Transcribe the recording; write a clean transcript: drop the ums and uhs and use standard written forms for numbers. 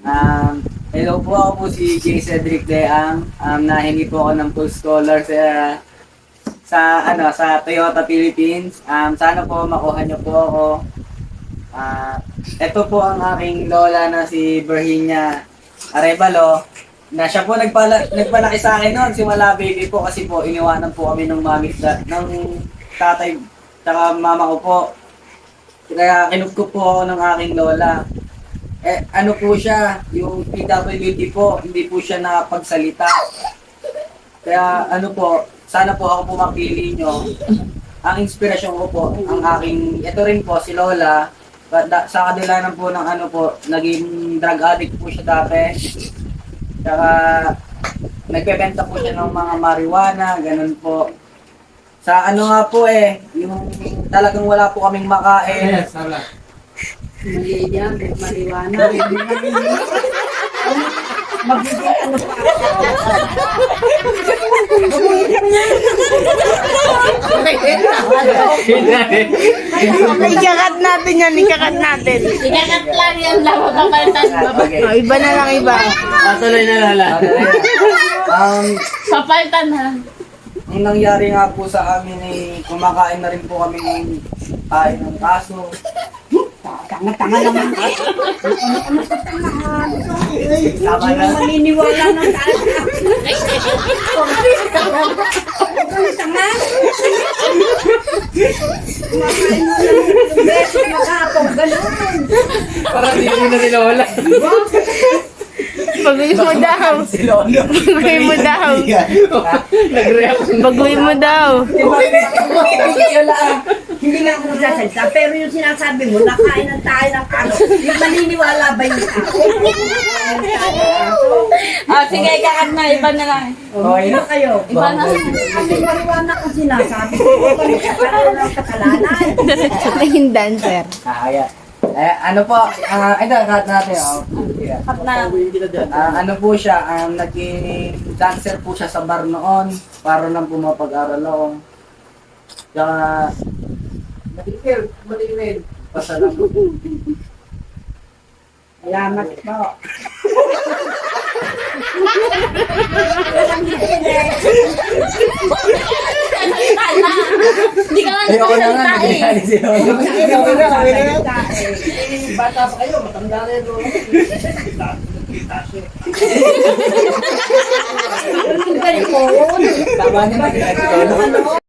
Hello po, ako po si J. Cedric Deang. Nahingi po ako ng full scholar sa Toyota Philippines. Sana po makuha niyo po ako. Ito po ang aking lola na si Virginia Arevalo, na siya po nagpalaki sa akin noon, simula baby po, kasi po iniwanan po kami ng ng tatay tsaka mama ko po. Kaya kinupkup po ako ng aking lola. Ano po siya, yung PWD po, hindi po siya nakapagsalita. Kaya ano po, sana po ako po mapili nyo. Ang inspirasyon ko po, ito rin po, si Lola, sa kadalanan po ng ano po, naging drug addict po siya dati. Tsaka, nagpebenta po siya ng mga marijuana, ganun po. Sa ano nga po yung talagang wala po kaming makain. Yes, wala. Mali yan, marijuana. Magiging ano pa. Ikakat natin yan, ikakat natin. Ikakat lang yan lang, papalitan mo. Oh, iba na lang iba. Tuloy na lala. Papalitan ha. Ang nangyari nga po sa amin kumakain na rin po kami ng kain ng kaso. Tanga-tanga naman. Tama na. Maniniwala ng tayo. Tanga. Kumakain mo lang yung beso, makapong, gano'n. Parang di mo na ni Lola. Baguhin mo daw. Si Lolo. Baguhin mo daw. Nag-react. Baguhin mo daw. Hindi nga ako nagsasalita, pero yung sinasabi mo, nakain ng tayo ng ano, yung maniniwala ba yung tao? Sige, ikakat na. Iba na lang. Okay na. Kayo. Iba na. Kasi mariwana ko sinasabi ko, kung nagkakaroon ng kasalanan. Naging dancer. Kaya. Ano po, ito, cut natin. Cut na. Ano po siya, naging dancer po siya sa bar noon, para nang pumapag-aral ako. Tsaka, matikil. Pasalamat. Salamat po. Hindi ka nga Ayoko na nga, nagsasalita eh. nagkakali si Lolo. Bata pa kayo, matanda na yun. Ang galing po. Tama niya, nagkakali si Lolo.